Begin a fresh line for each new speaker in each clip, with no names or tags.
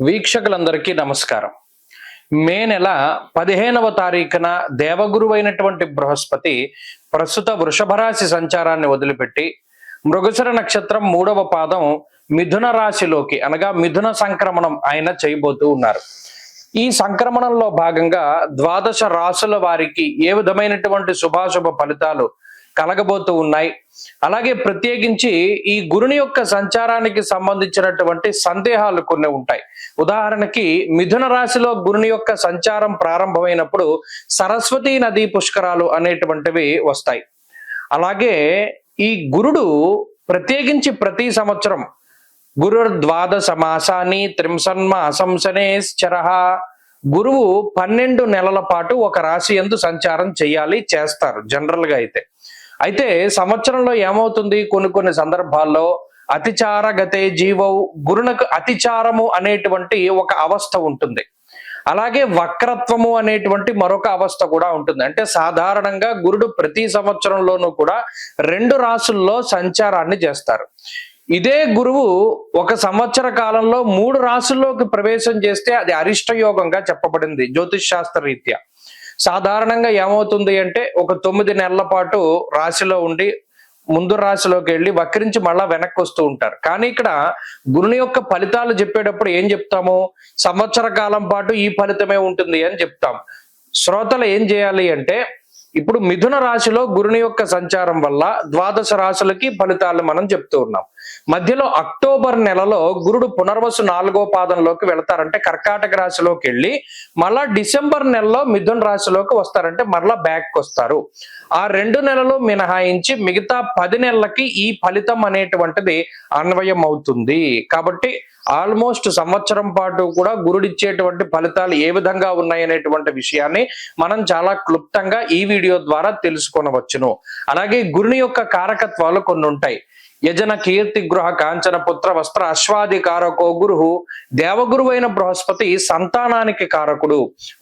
వీక్షకులందరికీ నమస్కారం. మే నెల 15వ తారీఖున దేవగురువైనటువంటి బృహస్పతి ప్రస్తుత వృషభ రాశి సంచారాన్ని వదిలిపెట్టి మృగశిర నక్షత్రం 3వ పాదం మిథున రాశిలోకి అనగా మిథున సంక్రమణం ఆయన చేయబోతూ ఉన్నారు. ఈ సంక్రమణంలో భాగంగా ద్వాదశ రాశుల వారికి ఏ విధమైనటువంటి శుభాశుభ ఫలితాలు కలగబోతూ ఉన్నాయి, అలాగే ప్రత్యేకించి ఈ గురుని యొక్క సంచారానికి సంబంధించినటువంటి సందేహాలు కొన్ని ఉంటాయి. ఉదాహరణకి మిథున రాశిలో గురుని యొక్క సంచారం ప్రారంభమైనప్పుడు సరస్వతీ నదీ పుష్కరాలు అనేటువంటివి వస్తాయి. అలాగే ఈ గురుడు ప్రత్యేకించి ప్రతి సంవత్సరం గురు ద్వాదశ మాసాన్ని త్రింసన్మాసంసనేశ్చరః గురువు 12 నెలల పాటు ఒక రాశి యందు సంచారం చేస్తారు జనరల్ గా అయితే సంవత్సరంలో ఏమవుతుంది, కొన్ని సందర్భాల్లో అతిచార గతే జీవవు గురునకు అతిచారము అనేటువంటి ఒక అవస్థ ఉంటుంది. అలాగే వక్రత్వము అనేటువంటి మరొక అవస్థ కూడా ఉంటుంది. అంటే సాధారణంగా గురుడు ప్రతి సంవత్సరంలోనూ కూడా 2 రాశుల్లో సంచారాన్ని చేస్తారు. ఇదే గురువు ఒక సంవత్సర కాలంలో 3 రాశుల్లోకి ప్రవేశం చేస్తే అది అరిష్ట యోగంగా చెప్పబడింది జ్యోతిష్ శాస్త్ర రీత్యా. సాధారణంగా ఏమవుతుంది అంటే ఒక 9 నెలల పాటు రాశిలో ఉండి ముందు రాశిలోకి వెళ్ళి వక్రించి మళ్ళా వెనక్కి వస్తూ ఉంటారు. కానీ ఇక్కడ గురుని యొక్క ఫలితాలు చెప్పేటప్పుడు ఏం చెప్తాము, సంవత్సర కాలం పాటు ఈ ఫలితమే ఉంటుంది అని చెప్తాం. శ్రోతలు ఏం చేయాలి అంటే ఇప్పుడు మిథున రాశిలో గురుని యొక్క సంచారం వల్ల ద్వాదశ రాశులకి ఫలితాలు మనం చెప్తూ ఉన్నాం. మధ్యలో అక్టోబర్ నెలలో గురుడు పునర్వసు 4వ పాదంలోకి వెళతారంటే కర్కాటక రాశిలోకి వెళ్ళి మళ్ళా డిసెంబర్ నెలలో మిథున రాశిలోకి వస్తారంటే మరలా బ్యాక్ వస్తారు. ఆ 2 నెలలు మినహాయించి మిగతా 10 నెలలకి ఈ ఫలితం అనేటువంటిది అన్వయం అవుతుంది. కాబట్టి ఆల్మోస్ట్ సంవత్సరం పాటు కూడా గురుడిచ్చేటువంటి ఫలితాలు ఏ విధంగా ఉన్నాయనేటువంటి విషయాన్ని మనం చాలా క్లుప్తంగా ఈ వీడియో ద్వారా తెలుసుకొనవచ్చును. అలాగే గురుని యొక్క కారకత్వాలు కొన్ని ఉంటాయి. యజన కీర్తి గృహ కాంచన పుత్ర వస్త్ర అశ్వాది కారకో గురు. దేవగురువైన బృహస్పతి సంతానానికి కారకుడు,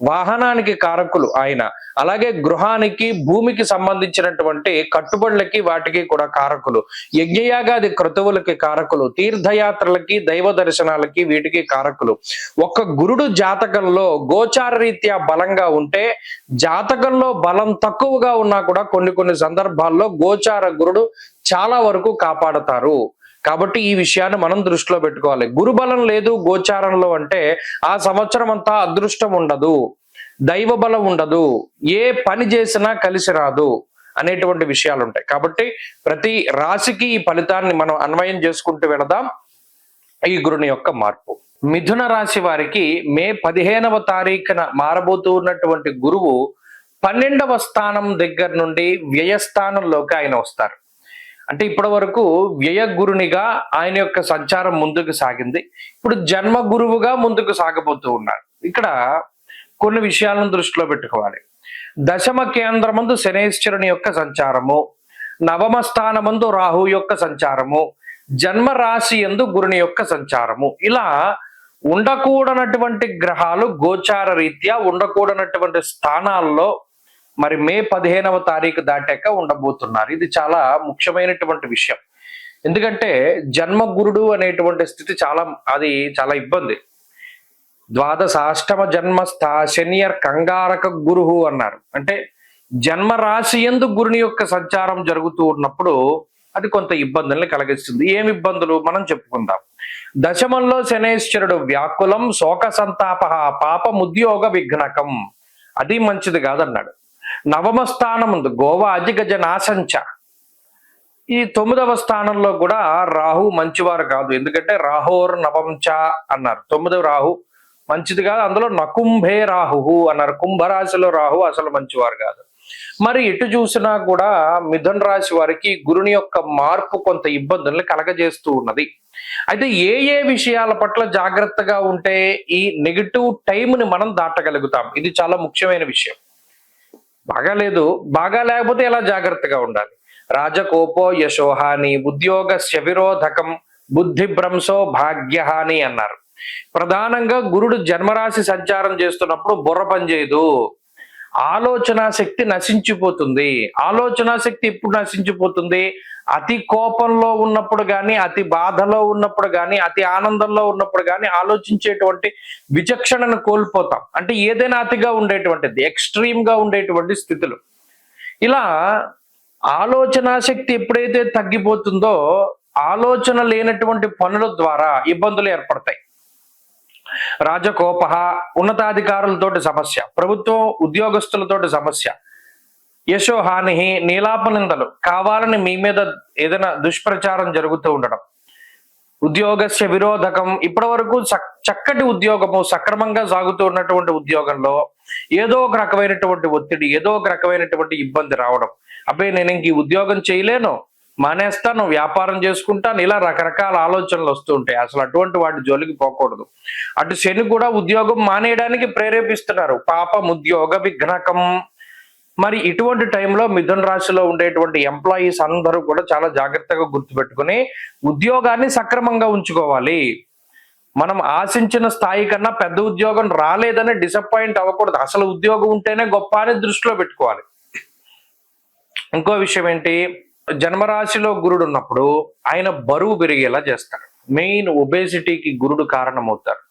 వాహనానికి కారకులు ఆయన. అలాగే గృహానికి భూమికి సంబంధించినటువంటి కట్టుబడులకి వాటికి కూడా కారకులు, యజ్ఞయాగాది క్రతువులకి కారకులు, తీర్థయాత్రలకి దైవ దర్శనాలకి వీటికి కారకులు. ఒక్క గురుడు జాతకంలో గోచార రీత్యా బలంగా ఉంటే, జాతకంలో బలం తక్కువగా ఉన్నా కూడా కొన్ని సందర్భాల్లో గోచార గురుడు చాలా వరకు కాపాడతారు. కాబట్టి ఈ విషయాన్ని మనం దృష్టిలో పెట్టుకోవాలి. గురుబలం లేదు గోచారంలో అంటే ఆ సంవత్సరం అంతా అదృష్టం ఉండదు, దైవ బలం ఉండదు, ఏ పని చేసినా కలిసి రాదు అనేటువంటి విషయాలు ఉంటాయి. కాబట్టి ప్రతి రాశికి ఈ ఫలితాన్ని మనం అన్వయం చేసుకుంటూ వెళదాం. ఈ గురుని యొక్క మార్పు మిథున రాశి వారికి మే 15వ తారీఖున మారబోతూ ఉన్నటువంటి గురువు 12వ స్థానం దగ్గర నుండి వ్యయస్థానంలోకి ఆయన వస్తారు. అంటే ఇప్పటి వరకు వ్యయ గురునిగా ఆయన యొక్క సంచారం ముందుకు సాగింది. ఇప్పుడు జన్మ గురువుగా ముందుకు సాగబోతూ ఉన్నారు. ఇక్కడ కొన్ని విషయాలను దృష్టిలో పెట్టుకోవాలి. దశమ కేంద్రమందు శనేశ్వరుని యొక్క సంచారము, నవమ స్థానమందు రాహు యొక్క సంచారము, జన్మ రాశి యందు గురుని యొక్క సంచారము, ఇలా ఉండకూడనటువంటి గ్రహాలు గోచార రీత్యా ఉండకూడనటువంటి స్థానాల్లో మరి మే 15వ తారీఖు దాటాక ఉండబోతున్నారు. ఇది చాలా ముఖ్యమైనటువంటి విషయం. ఎందుకంటే జన్మ గురుడు అనేటువంటి స్థితి చాలా ఇబ్బంది. ద్వాదశాష్టమ జన్మస్థ శనియర్ కంగారక గురువు అన్నారు. అంటే జన్మ రాశి యందు గురుని యొక్క సంచారం జరుగుతూ ఉన్నప్పుడు అది కొంత ఇబ్బందుల్ని కలిగిస్తుంది. ఏమి ఇబ్బందులు మనం చెప్పుకుందాం. దశమంలో శనేశ్వరుడు వ్యాకులం శోక సంతాప పాపముద్యోగ విఘ్నకం, అది మంచిది కాదన్నాడు. నవమ స్థానం ఉంది గోవా అజిగజ నాశంచ. ఈ 9వ స్థానంలో కూడా రాహు మంచివారు కాదు. ఎందుకంటే రాహోర్ నవంచ అన్నారు. 9వ రాహు మంచిది కాదు. అందులో నకుంభే రాహు అన్నారు. కుంభరాశిలో రాహు అసలు మంచివారు కాదు. మరి ఎటు చూసినా కూడా మిథున రాశి వారికి గురుని యొక్క మార్పు కొంత ఇబ్బందుల్ని కలగజేస్తూ ఉన్నది. అయితే ఏ విషయాల పట్ల జాగ్రత్తగా ఉంటే ఈ నెగిటివ్ టైంని మనం దాటగలుగుతాం, ఇది చాలా ముఖ్యమైన విషయం. బాగా లేకపోతే ఎలా జాగ్రత్తగా ఉండాలి. రాజకోపో యశోహాని, ఉద్యోగస్య విరోధకం, బుద్ధిభ్రంశో భాగ్యహాని అన్నారు. ప్రధానంగా గురుడు జన్మరాశి సంచారం చేస్తున్నప్పుడు బుర్ర పనిచేయదు, ఆలోచన శక్తి నశించిపోతుంది. ఆలోచన శక్తి ఎప్పుడు నశించిపోతుంది? అతి కోపంలో ఉన్నప్పుడు కానీ, అతి బాధలో ఉన్నప్పుడు కానీ, అతి ఆనందంలో ఉన్నప్పుడు కానీ ఆలోచించేటువంటి విచక్షణను కోల్పోతాం. అంటే ఏదైనా అతిగా ఉండేటువంటిది, ఎక్స్ట్రీమ్ గా ఉండేటువంటి స్థితులు. ఇలా ఆలోచన శక్తి ఎప్పుడైతే తగ్గిపోతుందో ఆలోచన లేనటువంటి పనుల ద్వారా ఇబ్బందులు ఏర్పడతాయి. రాజకోప, ఉన్నతాధికారులతోటి సమస్య, ప్రభుత్వం ఉద్యోగస్తులతోటి సమస్య, యశోహాని, నీలాపనిందలు, కావాలని మీ మీద ఏదైనా దుష్ప్రచారం జరుగుతూ ఉండడం, ఉద్యోగస్య విరోధకం, ఇప్పటి వరకు చక్కటి ఉద్యోగము సక్రమంగా సాగుతూ ఉన్నటువంటి ఉద్యోగంలో ఏదో ఒక రకమైనటువంటి ఒత్తిడి, ఏదో ఒక రకమైనటువంటి ఇబ్బంది రావడం, అబ్బే నేను ఇంక ఈ ఉద్యోగం చేయలేను, మానేస్తాను, వ్యాపారం చేసుకుంటాను, ఇలా రకరకాల ఆలోచనలు వస్తూ ఉంటాయి. అసలు అటువంటి వాటి జోలికి పోకూడదు. అటు శని కూడా ఉద్యోగం మానేయడానికి ప్రేరేపిస్తున్నారు, పాపం ఉద్యోగ విఘ్నకం. మరి ఇటువంటి టైంలో మిథున రాశిలో ఉండేటువంటి ఎంప్లాయీస్ అందరూ కూడా చాలా జాగ్రత్తగా గుర్తుపెట్టుకుని ఉద్యోగాన్ని సక్రమంగా ఉంచుకోవాలి. మనం ఆశించిన స్థాయి కన్నా పెద్ద ఉద్యోగం రాలేదని డిసప్పాయింట్ అవ్వకూడదు. అసలు ఉద్యోగం ఉంటేనే గొప్ప అని దృష్టిలో పెట్టుకోవాలి. ఇంకో విషయం ఏంటి, జన్మరాశిలో గురుడు ఉన్నప్పుడు ఆయన బరువు పెరిగేలా చేస్తాడు. మెయిన్ ఒబేసిటీకి గురుడు కారణమవుతారు.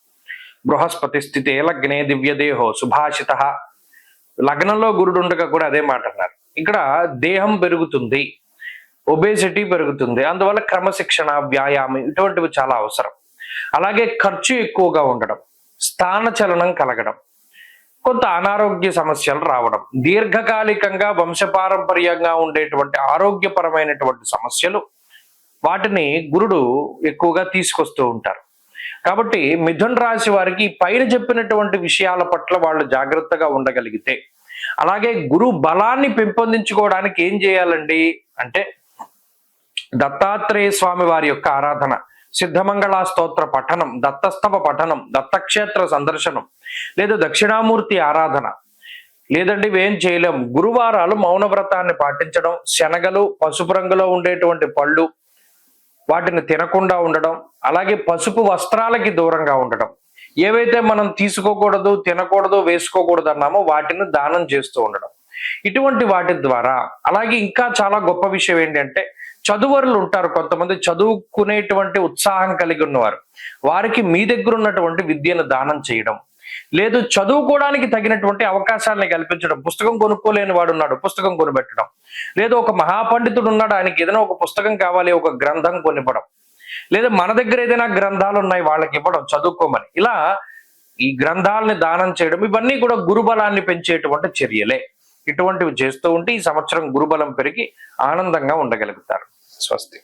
బృహస్పతి స్థితి లగ్నే దివ్యదేహో సుభాషిత. లగ్నంలో గురుడు ఉండగా కూడా అదే మాట అన్నారు. ఇక్కడ దేహం పెరుగుతుంది, ఒబేసిటీ పెరుగుతుంది. అందువల్ల క్రమశిక్షణ, వ్యాయామం ఇటువంటివి చాలా అవసరం. అలాగే ఖర్చు ఎక్కువగా ఉండడం, స్థానచలనం కలగడం, కొంత అనారోగ్య సమస్యలు రావడం, దీర్ఘకాలికంగా వంశపారంపర్యంగా ఉండేటువంటి ఆరోగ్యపరమైనటువంటి సమస్యలు, వాటిని గురుడు ఎక్కువగా తీసుకొస్తూ ఉంటారు. కాబట్టి మిథున రాశి వారికి పైన చెప్పినటువంటి విషయాల పట్ల వాళ్ళు జాగ్రత్తగా ఉండగలిగితే, అలాగే గురు బలాన్ని పెంపొందించుకోవడానికి ఏం చేయాలండి అంటే దత్తాత్రేయ స్వామి వారి యొక్క ఆరాధన, సిద్ధమంగళ స్తోత్ర పఠనం, దత్తస్తవ పఠనం, దత్తక్షేత్ర సందర్శనం, లేదా దక్షిణామూర్తి ఆరాధన, లేదంటే ఇవేం చేయలేం గురువారాలు మౌనవ్రతాన్ని పాటించడం, శనగలు, పసుపు రంగులో ఉండేటువంటి పళ్ళు వాటిని తినకుండా ఉండడం, అలాగే పసుపు వస్త్రాలకి దూరంగా ఉండడం, ఏవైతే మనం తీసుకోకూడదు, తినకూడదు, వేసుకోకూడదు అన్నామో వాటిని దానం చేస్తూ ఉండడం, ఇటువంటి వాటి ద్వారా. అలాగే ఇంకా చాలా గొప్ప విషయం ఏంటంటే చదువరులు ఉంటారు కొంతమంది, చదువుకునేటువంటి ఉత్సాహం కలిగి ఉన్నవారు, వారికి మీ దగ్గర ఉన్నటువంటి విద్యను దానం చేయడం, లేదు చదువుకోవడానికి తగినటువంటి అవకాశాలని కల్పించడం. పుస్తకం కొనుక్కోలేని వాడు ఉన్నాడు, పుస్తకం కొనిపెట్టడం, లేదు ఒక మహాపండితుడు ఉన్నాడు, ఆయనకి ఏదైనా ఒక పుస్తకం కావాలి, ఒక గ్రంథం కొనివ్వడం, లేదా మన దగ్గర ఏదైనా గ్రంథాలు ఉన్నాయి వాళ్ళకి ఇవ్వడం చదువుకోమని. ఇలా ఈ గ్రంథాలని దానం చేయడం, ఇవన్నీ కూడా గురుబలాన్ని పెంచేటువంటి చర్యలే. ఇటువంటివి చేస్తూ ఉంటే ఈ సంవత్సరం గురుబలం పెరిగి ఆనందంగా ఉండగలుగుతారు. స్వస్తి.